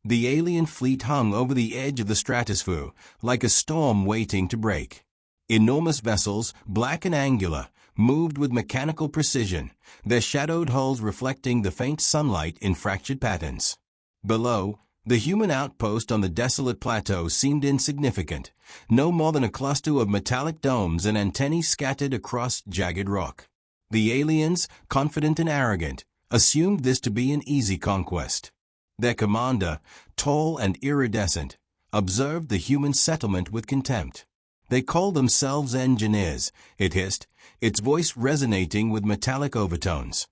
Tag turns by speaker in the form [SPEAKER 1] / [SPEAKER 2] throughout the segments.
[SPEAKER 1] The alien fleet hung over the edge of the stratosphere, like a storm waiting to break. Enormous vessels, black and angular, moved with mechanical precision, their shadowed hulls reflecting the faint sunlight in fractured patterns. Below, the human outpost on the desolate plateau seemed insignificant, no more than a cluster of metallic domes and antennae scattered across jagged rock. The aliens, confident and arrogant, assumed this to be an easy conquest. Their commander, tall and iridescent, observed the human settlement with contempt. They called themselves engineers, it hissed, its voice resonating with metallic overtones.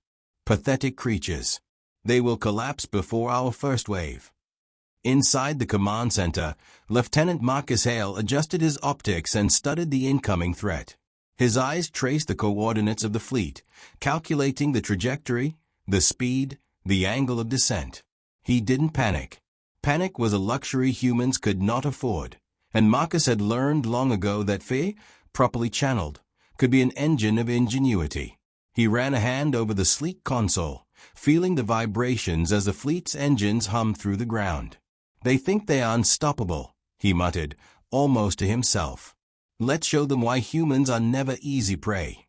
[SPEAKER 1] Pathetic creatures. They will collapse before our first wave. Inside the command center, Lieutenant Marcus Hale adjusted his optics and studied the incoming threat. His eyes traced the coordinates of the fleet, calculating the trajectory, the speed, the angle of descent. He didn't panic. Panic was a luxury humans could not afford, and Marcus had learned long ago that fear, properly channeled, could be an engine of ingenuity. He ran a hand over the sleek console, feeling the vibrations as the fleet's engines hummed through the ground. "They think they are unstoppable," he muttered, almost to himself. "Let's show them why humans are never easy prey."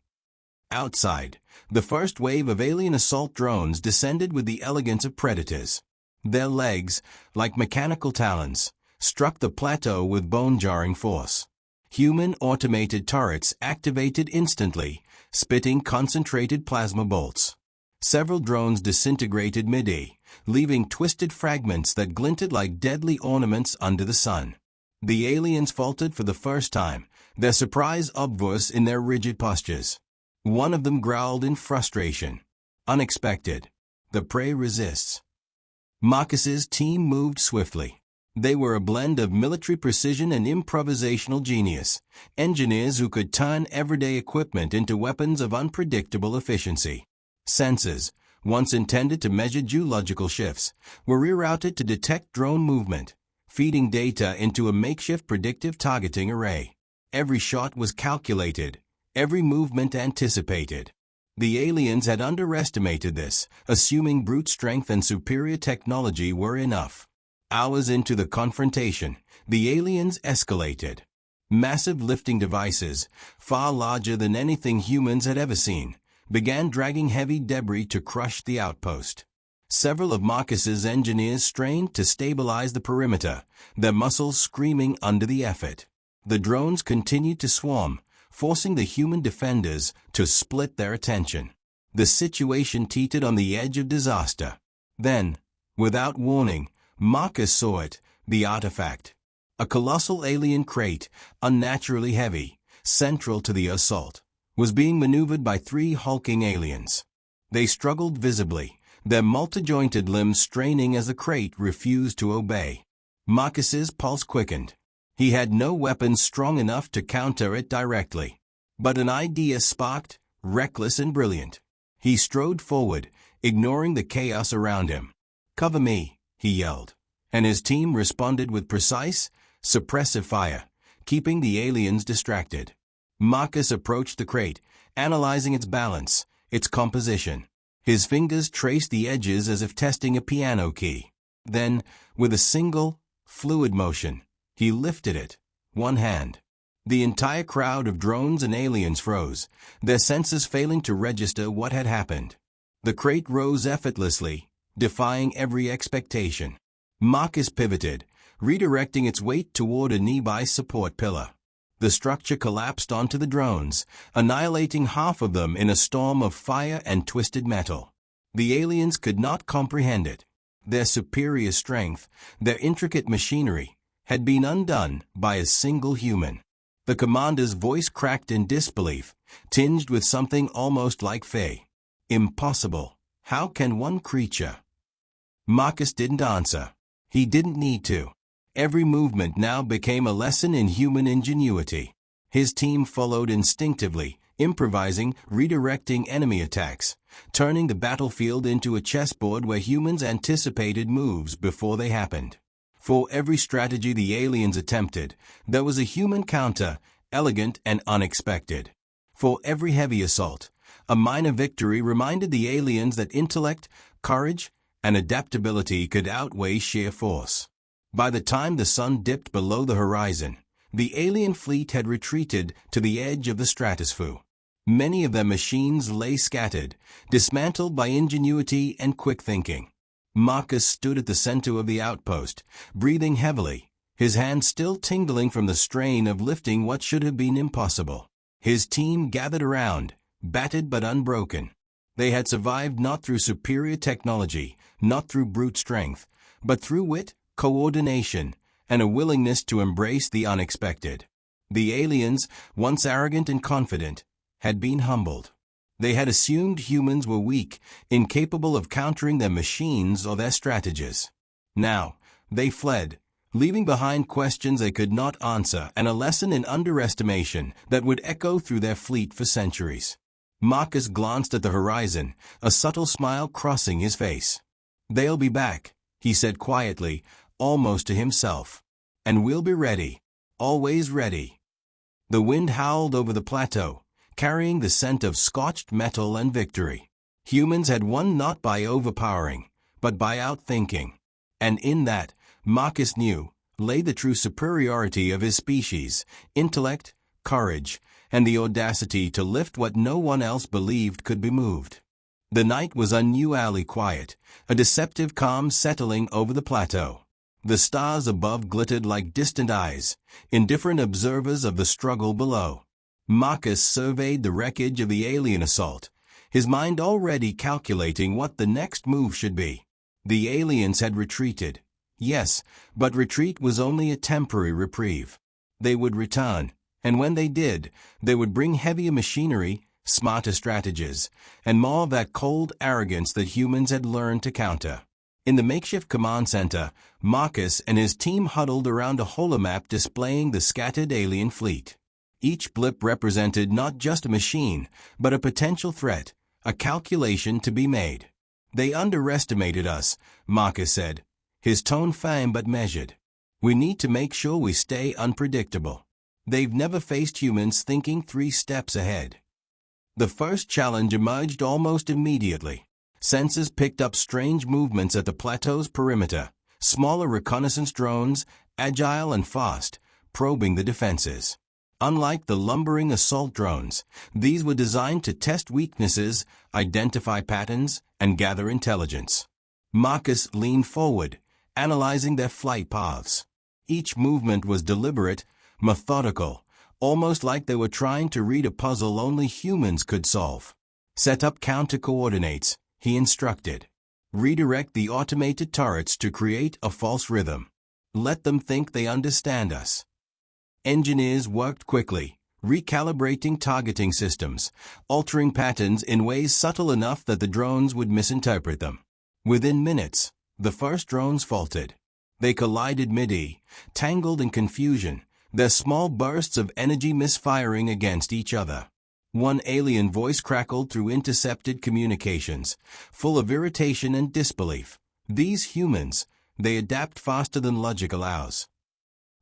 [SPEAKER 1] Outside, the first wave of alien assault drones descended with the elegance of predators. Their legs, like mechanical talons, struck the plateau with bone-jarring force. Human automated turrets activated instantly, spitting concentrated plasma bolts. Several drones disintegrated mid-air, leaving twisted fragments that glinted like deadly ornaments under the sun. The aliens faltered for the first time, their surprise obvious in their rigid postures. One of them growled in frustration. Unexpected. The prey resists. Marcus's team moved swiftly. They were a blend of military precision and improvisational genius, engineers who could turn everyday equipment into weapons of unpredictable efficiency. Sensors, once intended to measure geological shifts, were rerouted to detect drone movement, feeding data into a makeshift predictive targeting array. Every shot was calculated, every movement anticipated. The aliens had underestimated this, assuming brute strength and superior technology were enough. Hours into the confrontation, the aliens escalated. Massive lifting devices, far larger than anything humans had ever seen, began dragging heavy debris to crush the outpost. Several of Marcus's engineers strained to stabilize the perimeter, their muscles screaming under the effort. The drones continued to swarm, forcing the human defenders to split their attention. The situation teetered on the edge of disaster. Then, without warning, Marcus saw it, the artifact. A colossal alien crate, unnaturally heavy, central to the assault, was being maneuvered by 3 hulking aliens. They struggled visibly, their multi-jointed limbs straining as the crate refused to obey. Marcus's pulse quickened. He had no weapons strong enough to counter it directly. But an idea sparked, reckless and brilliant. He strode forward, ignoring the chaos around him. "Cover me," he yelled. And his team responded with precise, suppressive fire, keeping the aliens distracted. Marcus approached the crate, analyzing its balance, its composition. His fingers traced the edges as if testing a piano key. Then, with a single, fluid motion, he lifted it, one hand. The entire crowd of drones and aliens froze, their senses failing to register what had happened. The crate rose effortlessly, defying every expectation. Marcus pivoted, redirecting its weight toward a nearby support pillar. The structure collapsed onto the drones, annihilating half of them in a storm of fire and twisted metal. The aliens could not comprehend it. Their superior strength, their intricate machinery, had been undone by a single human. The commander's voice cracked in disbelief, tinged with something almost like fear. "Impossible. How can one creature?" Marcus didn't answer. He didn't need to. Every movement now became a lesson in human ingenuity. His team followed instinctively, improvising, redirecting enemy attacks, turning the battlefield into a chessboard where humans anticipated moves before they happened. For every strategy the aliens attempted, there was a human counter, elegant and unexpected. For every heavy assault, a minor victory reminded the aliens that intellect, courage, and adaptability could outweigh sheer force. By the time the sun dipped below the horizon, the alien fleet had retreated to the edge of the stratosphere. Many of their machines lay scattered, dismantled by ingenuity and quick thinking. Marcus stood at the center of the outpost, breathing heavily, his hands still tingling from the strain of lifting what should have been impossible. His team gathered around, battered but unbroken. They had survived not through superior technology, not through brute strength, but through wit, coordination, and a willingness to embrace the unexpected. The aliens, once arrogant and confident, had been humbled. They had assumed humans were weak, incapable of countering their machines or their strategies. Now, they fled, leaving behind questions they could not answer and a lesson in underestimation that would echo through their fleet for centuries. Marcus glanced at the horizon, a subtle smile crossing his face. "They'll be back," he said quietly, almost to himself. "And we'll be ready, always ready." The wind howled over the plateau, carrying the scent of scorched metal and victory. Humans had won not by overpowering, but by outthinking. And in that, Marcus knew, lay the true superiority of his species: intellect, courage, and the audacity to lift what no one else believed could be moved. The night was unusually quiet, a deceptive calm settling over the plateau. The stars above glittered like distant eyes, indifferent observers of the struggle below. Marcus surveyed the wreckage of the alien assault, his mind already calculating what the next move should be. The aliens had retreated. Yes, but retreat was only a temporary reprieve. They would return, and when they did, they would bring heavier machinery, smarter strategies, and more of that cold arrogance that humans had learned to counter. In the makeshift command center, Marcus and his team huddled around a holomap displaying the scattered alien fleet. Each blip represented not just a machine, but a potential threat, a calculation to be made. "They underestimated us," Marcus said, his tone firm but measured. "We need to make sure we stay unpredictable. They've never faced humans thinking 3 steps ahead." The first challenge emerged almost immediately. Sensors picked up strange movements at the plateau's perimeter, smaller reconnaissance drones, agile and fast, probing the defenses. Unlike the lumbering assault drones, these were designed to test weaknesses, identify patterns, and gather intelligence. Marcus leaned forward, analyzing their flight paths. Each movement was deliberate, methodical, almost like they were trying to read a puzzle only humans could solve. "Set up counter coordinates," he instructed. "Redirect the automated turrets to create a false rhythm. Let them think they understand us." Engineers worked quickly, recalibrating targeting systems, altering patterns in ways subtle enough that the drones would misinterpret them. Within minutes, the first drones faltered. They collided mid-air, tangled in confusion, their small bursts of energy misfiring against each other. One alien voice crackled through intercepted communications, full of irritation and disbelief. "These humans, they adapt faster than logic allows."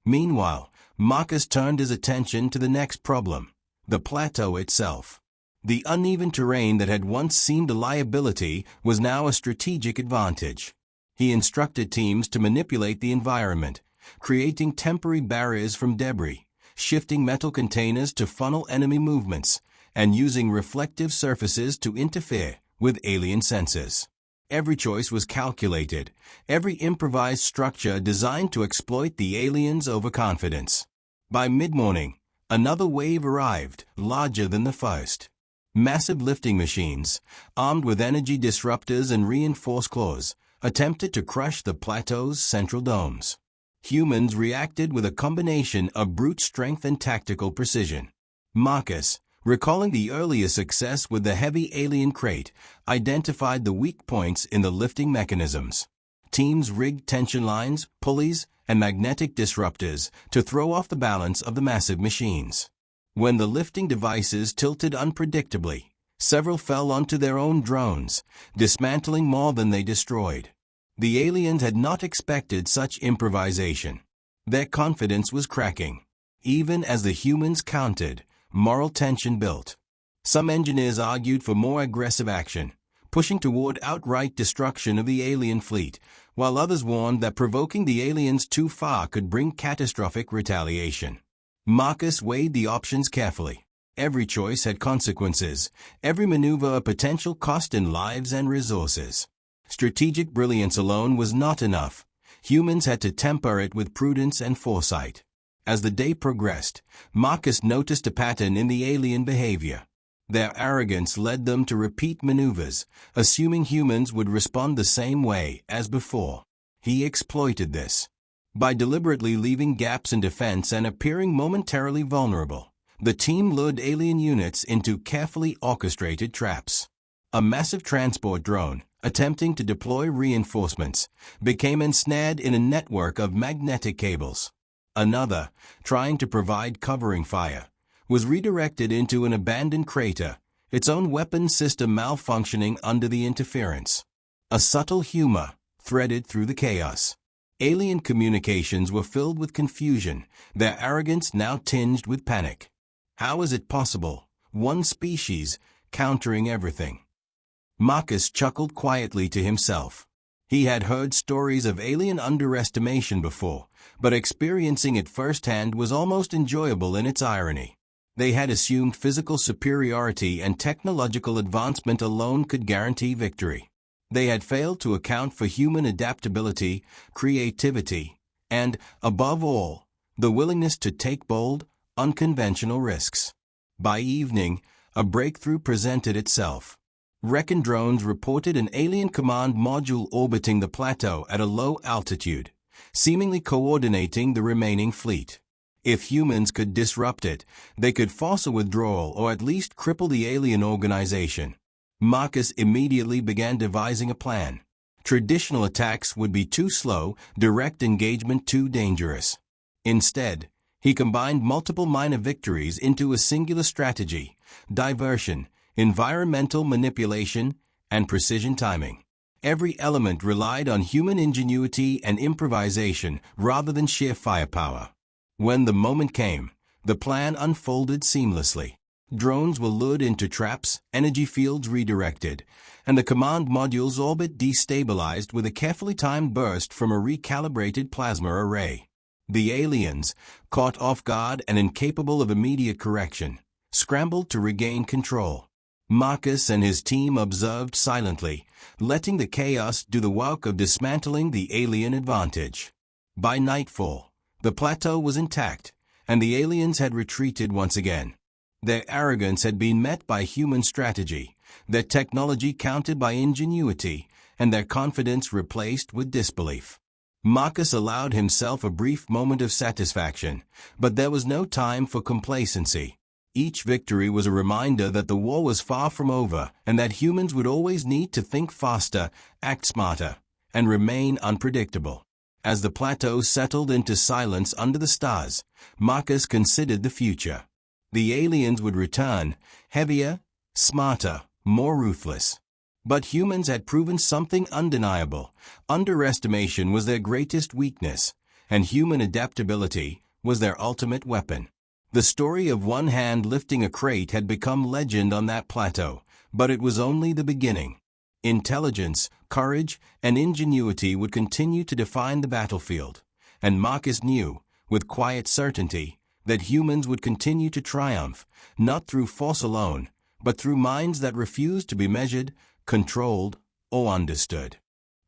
[SPEAKER 1] Meanwhile, Marcus turned his attention to the next problem: the plateau itself. The uneven terrain that had once seemed a liability was now a strategic advantage. He instructed teams to manipulate the environment, creating temporary barriers from debris, shifting metal containers to funnel enemy movements, and using reflective surfaces to interfere with alien sensors. Every choice was calculated, every improvised structure designed to exploit the aliens' overconfidence. By mid-morning, another wave arrived, larger than the first. Massive lifting machines, armed with energy disruptors and reinforced claws, attempted to crush the plateau's central domes. Humans reacted with a combination of brute strength and tactical precision. Marcus, recalling the earlier success with the heavy alien crate, identified the weak points in the lifting mechanisms. Teams rigged tension lines, pulleys, and magnetic disruptors to throw off the balance of the massive machines. When the lifting devices tilted unpredictably, several fell onto their own drones, dismantling more than they destroyed. The aliens had not expected such improvisation. Their confidence was cracking. Even as the humans countered, moral tension built. Some engineers argued for more aggressive action, pushing toward outright destruction of the alien fleet, while others warned that provoking the aliens too far could bring catastrophic retaliation. Marcus weighed the options carefully. Every choice had consequences, every maneuver a potential cost in lives and resources. Strategic brilliance alone was not enough. Humans had to temper it with prudence and foresight. As the day progressed, Marcus noticed a pattern in the alien behavior. Their arrogance led them to repeat maneuvers, assuming humans would respond the same way as before. He exploited this. By deliberately leaving gaps in defense and appearing momentarily vulnerable, the team lured alien units into carefully orchestrated traps. A massive transport drone, attempting to deploy reinforcements, became ensnared in a network of magnetic cables. Another, trying to provide covering fire, was redirected into an abandoned crater, its own weapon system malfunctioning under the interference. A subtle humor threaded through the chaos. Alien communications were filled with confusion, their arrogance now tinged with panic. How is it possible, one species countering everything? Marcus chuckled quietly to himself. He had heard stories of alien underestimation before, but experiencing it firsthand was almost enjoyable in its irony. They had assumed physical superiority and technological advancement alone could guarantee victory. They had failed to account for human adaptability, creativity, and, above all, the willingness to take bold, unconventional risks. By evening, a breakthrough presented itself. Recon drones reported an alien command module orbiting the plateau at a low altitude, seemingly coordinating the remaining fleet. If humans could disrupt it, they could force a withdrawal or at least cripple the alien organization. Marcus immediately began devising a plan. Traditional attacks would be too slow, direct engagement too dangerous. Instead, he combined multiple minor victories into a singular strategy: diversion, environmental manipulation, and precision timing. Every element relied on human ingenuity and improvisation rather than sheer firepower. When the moment came, the plan unfolded seamlessly. Drones were lured into traps, energy fields redirected, and the command module's orbit destabilized with a carefully timed burst from a recalibrated plasma array. The aliens, caught off guard and incapable of immediate correction, scrambled to regain control. Marcus and his team observed silently, letting the chaos do the work of dismantling the alien advantage. By nightfall, the plateau was intact, and the aliens had retreated once again. Their arrogance had been met by human strategy, their technology countered by ingenuity, and their confidence replaced with disbelief. Marcus allowed himself a brief moment of satisfaction, but there was no time for complacency. Each victory was a reminder that the war was far from over and that humans would always need to think faster, act smarter, and remain unpredictable. As the plateau settled into silence under the stars, Marcus considered the future. The aliens would return, heavier, smarter, more ruthless. But humans had proven something undeniable. Underestimation was their greatest weakness, and human adaptability was their ultimate weapon. The story of one hand lifting a crate had become legend on that plateau, but it was only the beginning. Intelligence, courage, and ingenuity would continue to define the battlefield, and Marcus knew, with quiet certainty, that humans would continue to triumph, not through force alone, but through minds that refused to be measured, controlled, or understood.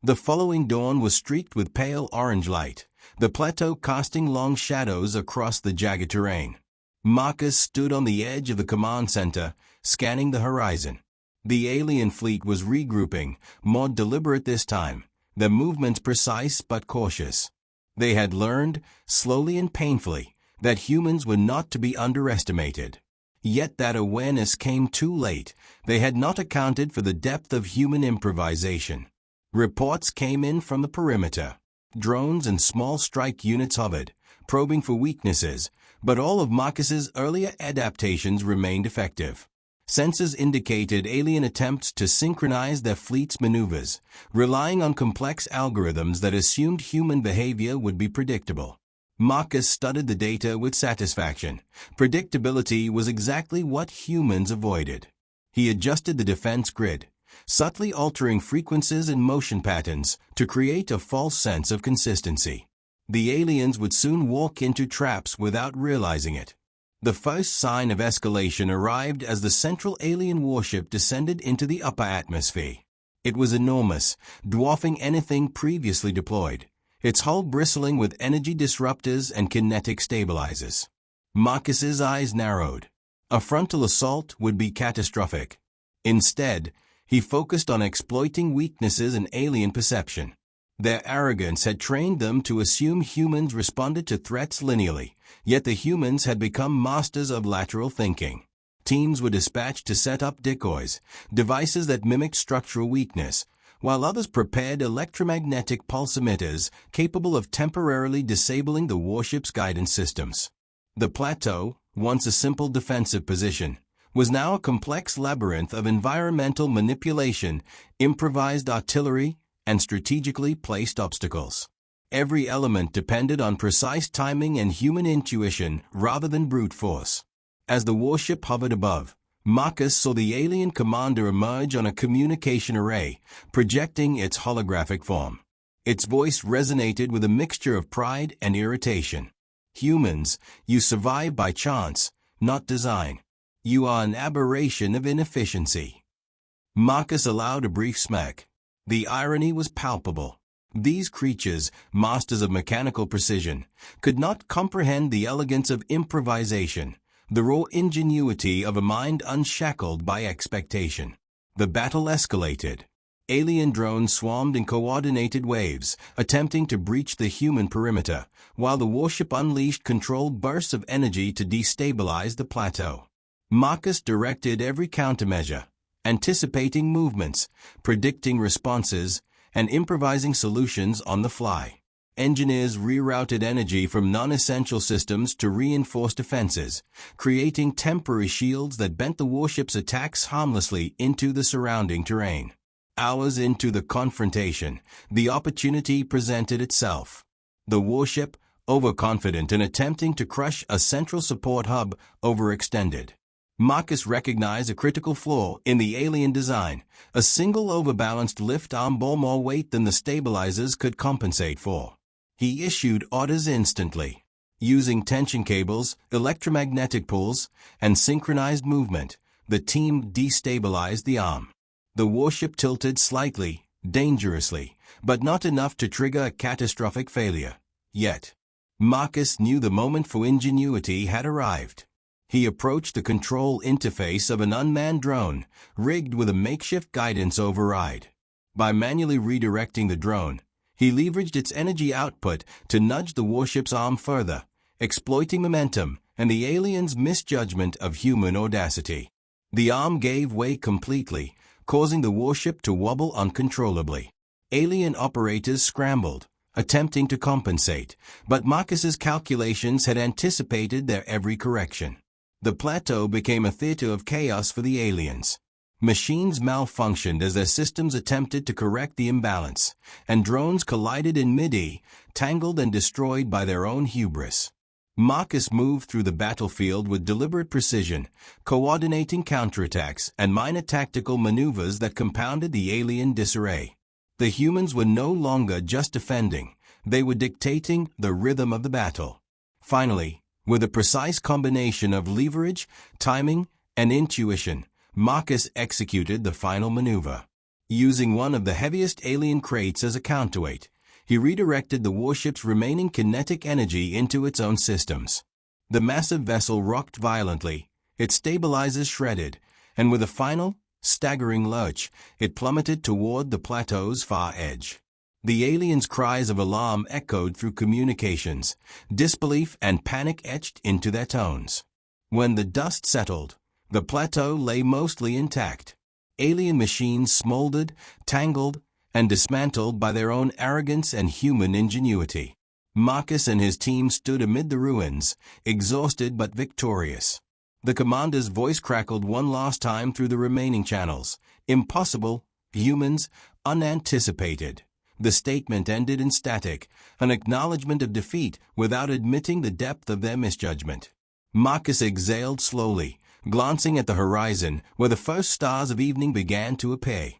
[SPEAKER 1] The following dawn was streaked with pale orange light, the plateau casting long shadows across the jagged terrain. Marcus stood on the edge of the command center, scanning the horizon. The alien fleet was regrouping, more deliberate this time, their movements precise but cautious. They had learned, slowly and painfully, that humans were not to be underestimated. Yet that awareness came too late. They had not accounted for the depth of human improvisation. Reports came in from the perimeter. Drones and small strike units hovered, probing for weaknesses, but all of Marcus's earlier adaptations remained effective. Sensors indicated alien attempts to synchronize their fleet's maneuvers, relying on complex algorithms that assumed human behavior would be predictable. Marcus studied the data with satisfaction. Predictability was exactly what humans avoided. He adjusted the defense grid, subtly altering frequencies and motion patterns to create a false sense of consistency. The aliens would soon walk into traps without realizing it. The first sign of escalation arrived as the central alien warship descended into the upper atmosphere. It was enormous, dwarfing anything previously deployed, its hull bristling with energy disruptors and kinetic stabilizers. Marcus's eyes narrowed. A frontal assault would be catastrophic. Instead, he focused on exploiting weaknesses in alien perception. Their arrogance had trained them to assume humans responded to threats linearly, yet the humans had become masters of lateral thinking. Teams were dispatched to set up decoys, devices that mimicked structural weakness, while others prepared electromagnetic pulse emitters capable of temporarily disabling the warship's guidance systems. The plateau, once a simple defensive position, was now a complex labyrinth of environmental manipulation, improvised artillery, and strategically placed obstacles. Every element depended on precise timing and human intuition rather than brute force. As the warship hovered above, Marcus saw the alien commander emerge on a communication array, projecting its holographic form. Its voice resonated with a mixture of pride and irritation. "Humans, you survive by chance, not design. You are an aberration of inefficiency." Marcus allowed a brief smirk. The irony was palpable. These creatures, masters of mechanical precision, could not comprehend the elegance of improvisation, the raw ingenuity of a mind unshackled by expectation. The battle escalated. Alien drones swarmed in coordinated waves, attempting to breach the human perimeter, while the warship unleashed controlled bursts of energy to destabilize the plateau. Marcus directed every countermeasure, anticipating movements, predicting responses, and improvising solutions on the fly. Engineers rerouted energy from non-essential systems to reinforce defenses, creating temporary shields that bent the warship's attacks harmlessly into the surrounding terrain. Hours into the confrontation, the opportunity presented itself. The warship, overconfident and attempting to crush a central support hub, overextended. Marcus recognized a critical flaw in the alien design. A single overbalanced lift arm bore more weight than the stabilizers could compensate for. He issued orders instantly. Using tension cables, electromagnetic pulls, and synchronized movement, the team destabilized the arm. The warship tilted slightly, dangerously, but not enough to trigger a catastrophic failure. Yet, Marcus knew the moment for ingenuity had arrived. He approached the control interface of an unmanned drone, rigged with a makeshift guidance override. By manually redirecting the drone, he leveraged its energy output to nudge the warship's arm further, exploiting momentum and the alien's misjudgment of human audacity. The arm gave way completely, causing the warship to wobble uncontrollably. Alien operators scrambled, attempting to compensate, but Marcus's calculations had anticipated their every correction. The plateau became a theater of chaos for the aliens. Machines malfunctioned as their systems attempted to correct the imbalance, and drones collided in mid-air, tangled and destroyed by their own hubris. Marcus moved through the battlefield with deliberate precision, coordinating counterattacks and minor tactical maneuvers that compounded the alien disarray. The humans were no longer just defending, they were dictating the rhythm of the battle. Finally, with a precise combination of leverage, timing, and intuition, Marcus executed the final maneuver. Using one of the heaviest alien crates as a counterweight, he redirected the warship's remaining kinetic energy into its own systems. The massive vessel rocked violently, its stabilizers shredded, and with a final, staggering lurch, it plummeted toward the plateau's far edge. The aliens' cries of alarm echoed through communications, disbelief and panic etched into their tones. When the dust settled, the plateau lay mostly intact. Alien machines smoldered, tangled, and dismantled by their own arrogance and human ingenuity. Marcus and his team stood amid the ruins, exhausted but victorious. The commander's voice crackled one last time through the remaining channels. Impossible, humans, unanticipated. The statement ended in static, an acknowledgement of defeat without admitting the depth of their misjudgment. Marcus exhaled slowly, glancing at the horizon where the first stars of evening began to appear.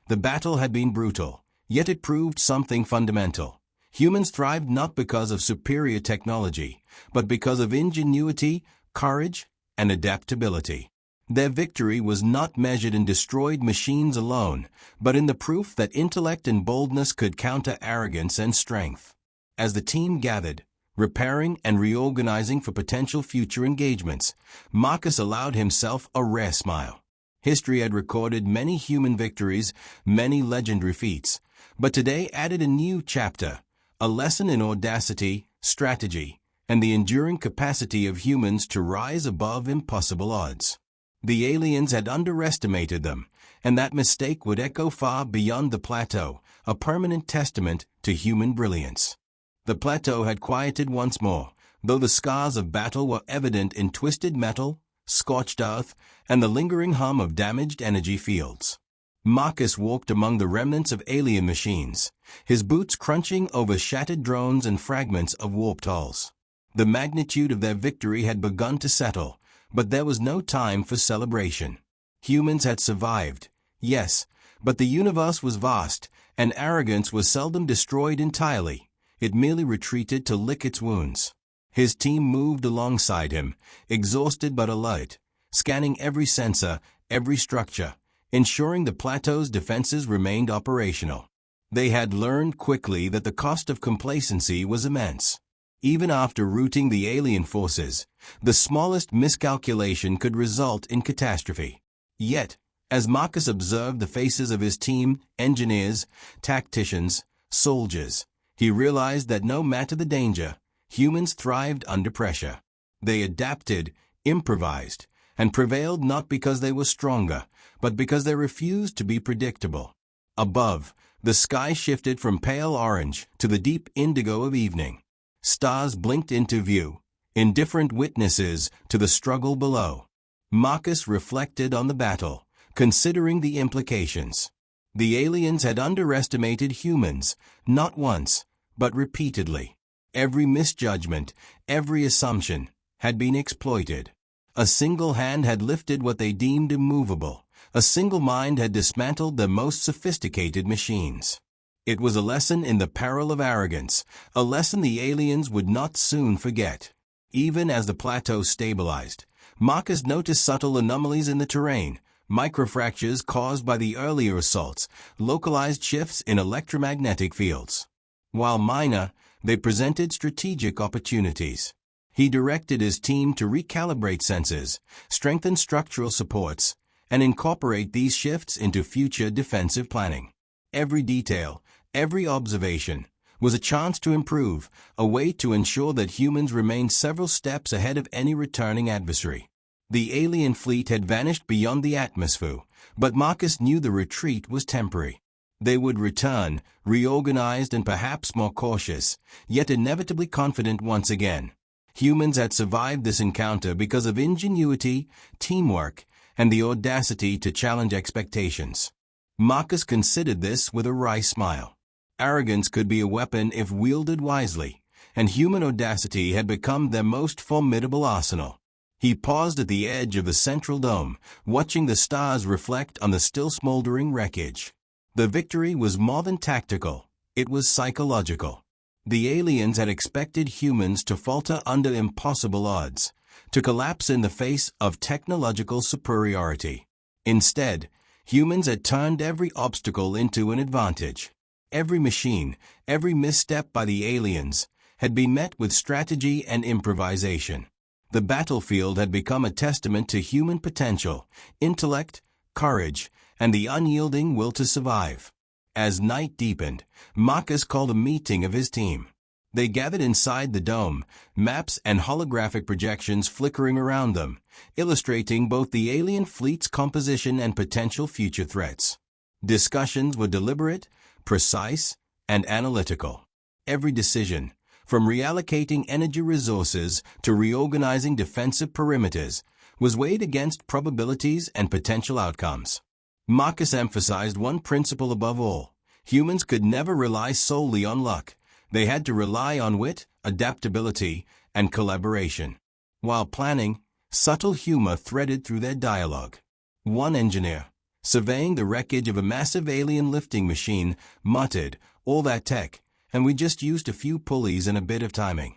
[SPEAKER 1] The battle had been brutal, yet it proved something fundamental. Humans thrived not because of superior technology, but because of ingenuity, courage, and adaptability. Their victory was not measured in destroyed machines alone, but in the proof that intellect and boldness could counter arrogance and strength. As the team gathered, repairing and reorganizing for potential future engagements, Marcus allowed himself a rare smile. History had recorded many human victories, many legendary feats, but today added a new chapter, a lesson in audacity, strategy, and the enduring capacity of humans to rise above impossible odds. The aliens had underestimated them, and that mistake would echo far beyond the plateau, a permanent testament to human brilliance. The plateau had quieted once more, though the scars of battle were evident in twisted metal, scorched earth, and the lingering hum of damaged energy fields. Marcus walked among the remnants of alien machines, his boots crunching over shattered drones and fragments of warped hulls. The magnitude of their victory had begun to settle, but there was no time for celebration. Humans had survived, yes, but the universe was vast, and arrogance was seldom destroyed entirely. It merely retreated to lick its wounds. His team moved alongside him, exhausted but alert, scanning every sensor, every structure, ensuring the plateau's defenses remained operational. They had learned quickly that the cost of complacency was immense. Even after routing the alien forces, the smallest miscalculation could result in catastrophe. Yet, as Marcus observed the faces of his team, engineers, tacticians, soldiers, he realized that no matter the danger, humans thrived under pressure. They adapted, improvised, and prevailed not because they were stronger, but because they refused to be predictable. Above, the sky shifted from pale orange to the deep indigo of evening. Stars blinked into view, indifferent witnesses to the struggle below. Marcus reflected on the battle, considering the implications. The aliens had underestimated humans, not once, but repeatedly. Every misjudgment, every assumption, had been exploited. A single hand had lifted what they deemed immovable. A single mind had dismantled their most sophisticated machines. It was a lesson in the peril of arrogance, a lesson the aliens would not soon forget. Even as the plateau stabilized, Marcus noticed subtle anomalies in the terrain, microfractures caused by the earlier assaults, localized shifts in electromagnetic fields. While minor, they presented strategic opportunities. He directed his team to recalibrate sensors, strengthen structural supports, and incorporate these shifts into future defensive planning. Every detail, every observation, was a chance to improve, a way to ensure that humans remained several steps ahead of any returning adversary. The alien fleet had vanished beyond the atmosphere, but Marcus knew the retreat was temporary. They would return, reorganized and perhaps more cautious, yet inevitably confident once again. Humans had survived this encounter because of ingenuity, teamwork, and the audacity to challenge expectations. Marcus considered this with a wry smile. Arrogance could be a weapon if wielded wisely, and human audacity had become their most formidable arsenal. He paused at the edge of the central dome, watching the stars reflect on the still smoldering wreckage. The victory was more than tactical, it was psychological. The aliens had expected humans to falter under impossible odds, to collapse in the face of technological superiority. Instead, humans had turned every obstacle into an advantage. Every machine, every misstep by the aliens, had been met with strategy and improvisation. The battlefield had become a testament to human potential, intellect, courage, and the unyielding will to survive. As night deepened, Marcus called a meeting of his team. They gathered inside the dome, maps and holographic projections flickering around them, illustrating both the alien fleet's composition and potential future threats. Discussions were deliberate, precise, and analytical. Every decision, from reallocating energy resources to reorganizing defensive perimeters, was weighed against probabilities and potential outcomes. Marcus emphasized one principle above all: humans could never rely solely on luck. They had to rely on wit, adaptability, and collaboration. While planning, subtle humor threaded through their dialogue. One engineer, surveying the wreckage of a massive alien lifting machine, muttered, "All that tech, and we just used a few pulleys and a bit of timing."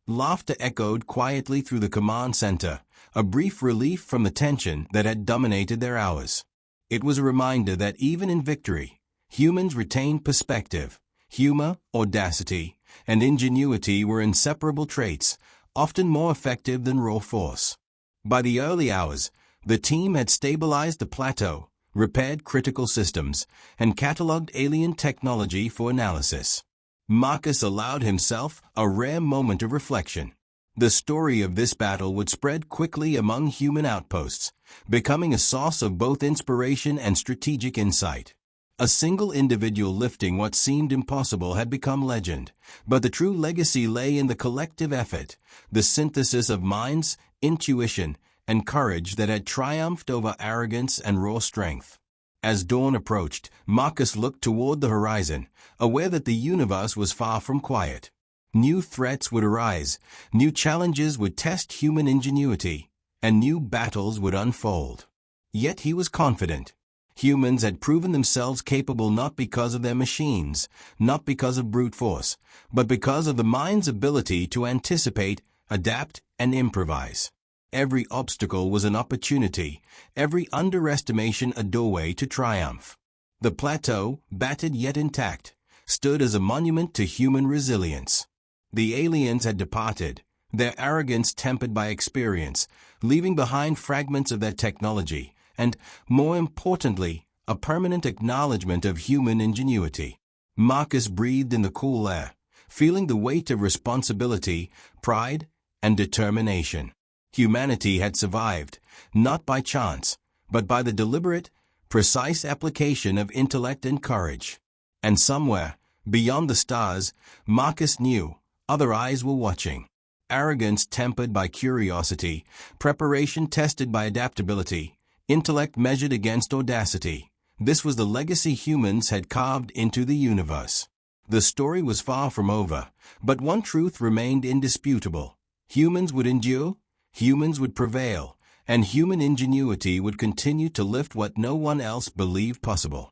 [SPEAKER 1] Laughter echoed quietly through the command center, a brief relief from the tension that had dominated their hours. It was a reminder that even in victory, humans retained perspective, humor, audacity, and ingenuity were inseparable traits, often more effective than raw force. By the early hours, the team had stabilized the plateau, repaired critical systems, and cataloged alien technology for analysis. Marcus allowed himself a rare moment of reflection. The story of this battle would spread quickly among human outposts, becoming a source of both inspiration and strategic insight. A single individual lifting what seemed impossible had become legend, but the true legacy lay in the collective effort, the synthesis of minds, intuition, and courage that had triumphed over arrogance and raw strength. As dawn approached, Marcus looked toward the horizon, aware that the universe was far from quiet. New threats would arise, new challenges would test human ingenuity, and new battles would unfold. Yet he was confident. Humans had proven themselves capable not because of their machines, not because of brute force, but because of the mind's ability to anticipate, adapt, and improvise. Every obstacle was an opportunity, every underestimation a doorway to triumph. The plateau, battered yet intact, stood as a monument to human resilience. The aliens had departed, their arrogance tempered by experience, leaving behind fragments of their technology, and, more importantly, a permanent acknowledgement of human ingenuity. Marcus breathed in the cool air, feeling the weight of responsibility, pride, and determination. Humanity had survived, not by chance, but by the deliberate, precise application of intellect and courage. And somewhere, beyond the stars, Marcus knew, other eyes were watching. Arrogance tempered by curiosity, preparation tested by adaptability, intellect measured against audacity. This was the legacy humans had carved into the universe. The story was far from over, but one truth remained indisputable. Humans would endure, humans would prevail, and human ingenuity would continue to lift what no one else believed possible.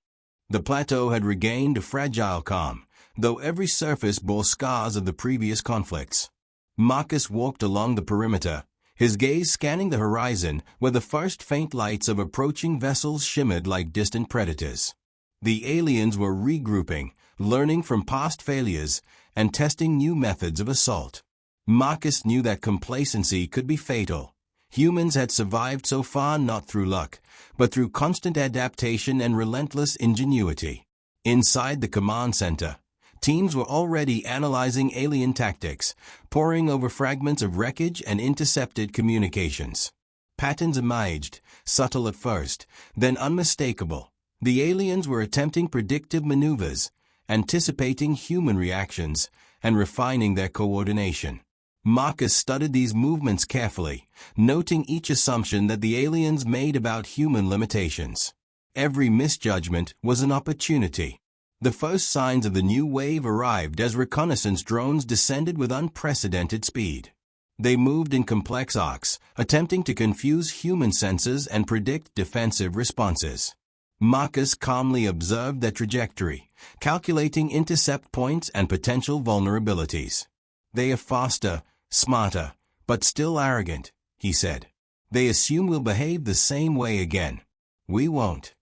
[SPEAKER 1] The plateau had regained a fragile calm, though every surface bore scars of the previous conflicts. Marcus walked along the perimeter, his gaze scanning the horizon where the first faint lights of approaching vessels shimmered like distant predators. The aliens were regrouping, learning from past failures, and testing new methods of assault. Marcus knew that complacency could be fatal. Humans had survived so far not through luck, but through constant adaptation and relentless ingenuity. Inside the command center, teams were already analyzing alien tactics, poring over fragments of wreckage and intercepted communications. Patterns emerged, subtle at first, then unmistakable. The aliens were attempting predictive maneuvers, anticipating human reactions, and refining their coordination. Marcus studied these movements carefully, noting each assumption that the aliens made about human limitations. Every misjudgment was an opportunity. The first signs of the new wave arrived as reconnaissance drones descended with unprecedented speed. They moved in complex arcs, attempting to confuse human senses and predict defensive responses. Marcus calmly observed their trajectory, calculating intercept points and potential vulnerabilities. "They are faster, smarter, but still arrogant," he said. "They assume we'll behave the same way again. We won't."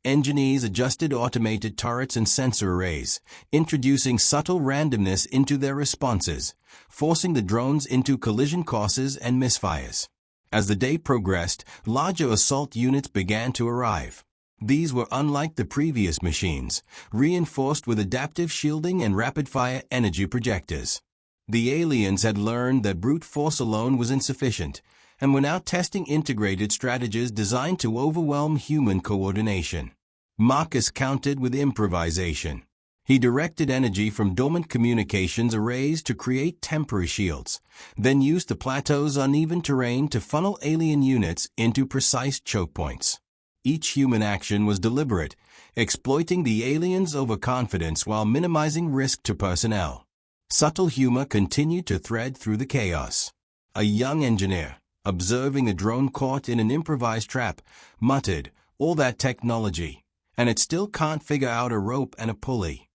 [SPEAKER 1] Engineers adjusted automated turrets and sensor arrays, introducing subtle randomness into their responses, forcing the drones into collision courses and misfires. As the day progressed, larger assault units began to arrive. These were unlike the previous machines, reinforced with adaptive shielding and rapid-fire energy projectors. The aliens had learned that brute force alone was insufficient, and were now testing integrated strategies designed to overwhelm human coordination. Marcus countered with improvisation. He directed energy from dormant communications arrays to create temporary shields, then used the plateau's uneven terrain to funnel alien units into precise choke points. Each human action was deliberate, exploiting the aliens' overconfidence while minimizing risk to personnel. Subtle humor continued to thread through the chaos. A young engineer, observing a drone caught in an improvised trap, muttered, All that technology, and it still can't figure out a rope and a pulley.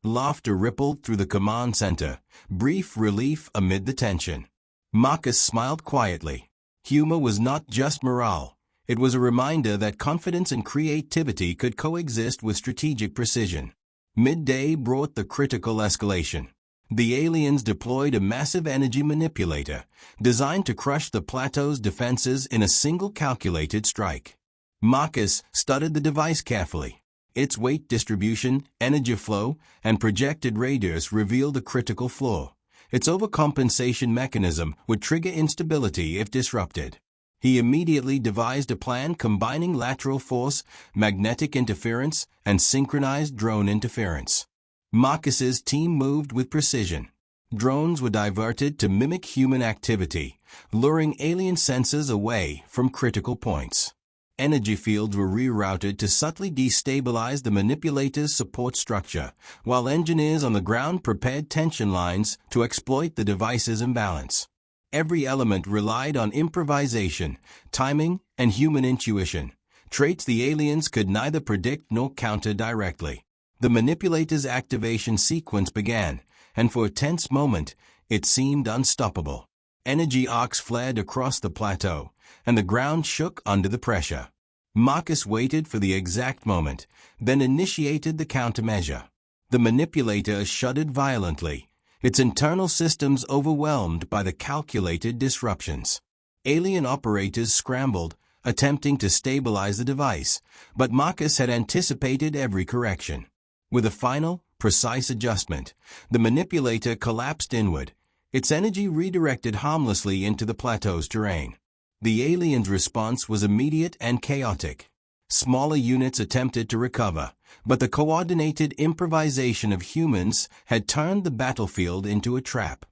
[SPEAKER 1] Laughter rippled through the command center, brief relief amid the tension. Marcus smiled quietly. Humor was not just morale. It was a reminder that confidence and creativity could coexist with strategic precision. Midday brought the critical escalation. The aliens deployed a massive energy manipulator, designed to crush the plateau's defenses in a single calculated strike. Marcus studied the device carefully. Its weight distribution, energy flow, and projected radius revealed a critical flaw. Its overcompensation mechanism would trigger instability if disrupted. He immediately devised a plan combining lateral force, magnetic interference, and synchronized drone interference. Marcus's team moved with precision. Drones were diverted to mimic human activity, luring alien sensors away from critical points. Energy fields were rerouted to subtly destabilize the manipulator's support structure, while engineers on the ground prepared tension lines to exploit the device's imbalance. Every element relied on improvisation, timing, and human intuition, traits the aliens could neither predict nor counter directly. The manipulator's activation sequence began, and for a tense moment, it seemed unstoppable. Energy arcs flared across the plateau, and the ground shook under the pressure. Marcus waited for the exact moment, then initiated the countermeasure. The manipulator shuddered violently, its internal systems overwhelmed by the calculated disruptions. Alien operators scrambled, attempting to stabilize the device, but Marcus had anticipated every correction. With a final, precise adjustment, the manipulator collapsed inward, its energy redirected harmlessly into the plateau's terrain. The aliens' response was immediate and chaotic. Smaller units attempted to recover, but the coordinated improvisation of humans had turned the battlefield into a trap.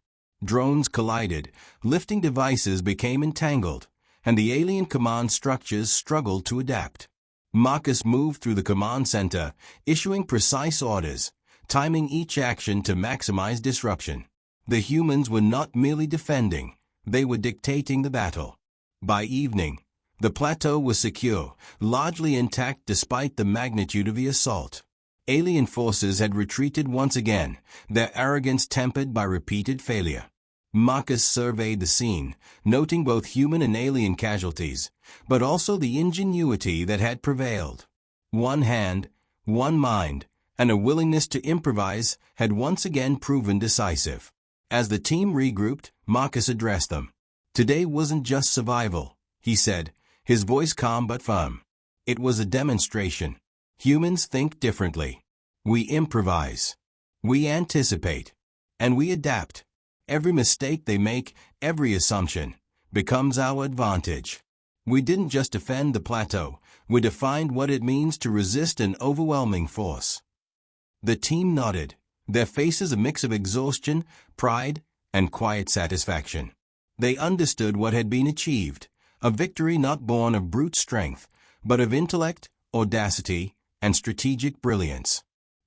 [SPEAKER 1] Drones collided, lifting devices became entangled, and the alien command structures struggled to adapt. Marcus moved through the command center, issuing precise orders, timing each action to maximize disruption. The humans were not merely defending, they were dictating the battle. By evening, the plateau was secure, largely intact despite the magnitude of the assault. Alien forces had retreated once again, their arrogance tempered by repeated failure. Marcus surveyed the scene, noting both human and alien casualties, but also the ingenuity that had prevailed. One hand, one mind, and a willingness to improvise had once again proven decisive. As the team regrouped, Marcus addressed them. Today wasn't just survival, he said, his voice calm but firm. It was a demonstration. Humans think differently. We improvise. We anticipate. And we adapt. Every mistake they make, every assumption, becomes our advantage. We didn't just defend the plateau, we defined what it means to resist an overwhelming force. The team nodded, their faces a mix of exhaustion, pride, and quiet satisfaction. They understood what had been achieved, a victory not born of brute strength, but of intellect, audacity, and strategic brilliance.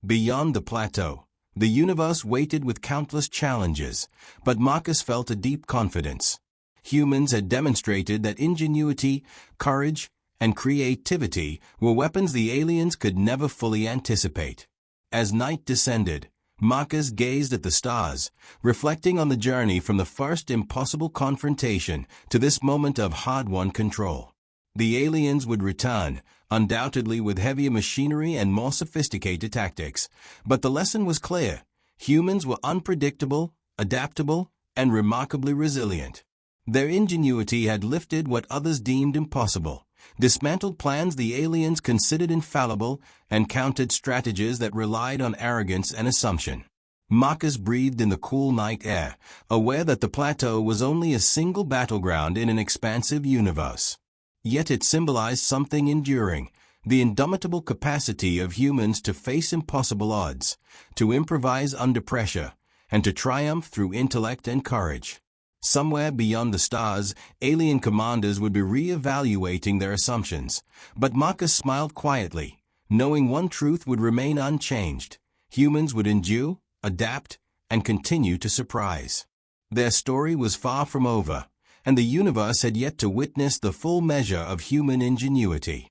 [SPEAKER 1] Beyond the plateau, the universe waited with countless challenges, but Marcus felt a deep confidence. Humans had demonstrated that ingenuity, courage, and creativity were weapons the aliens could never fully anticipate. As night descended, Marcus gazed at the stars, reflecting on the journey from the first impossible confrontation to this moment of hard-won control. The aliens would return, undoubtedly with heavier machinery and more sophisticated tactics, but the lesson was clear. Humans were unpredictable, adaptable, and remarkably resilient. Their ingenuity had lifted what others deemed impossible, dismantled plans the aliens considered infallible, and countered strategies that relied on arrogance and assumption. Marcus breathed in the cool night air, aware that the plateau was only a single battleground in an expansive universe. Yet it symbolized something enduring, the indomitable capacity of humans to face impossible odds, to improvise under pressure, and to triumph through intellect and courage. Somewhere beyond the stars, alien commanders would be re-evaluating their assumptions, but Marcus smiled quietly, knowing one truth would remain unchanged. Humans would endure, adapt, and continue to surprise. Their story was far from over, and the universe had yet to witness the full measure of human ingenuity.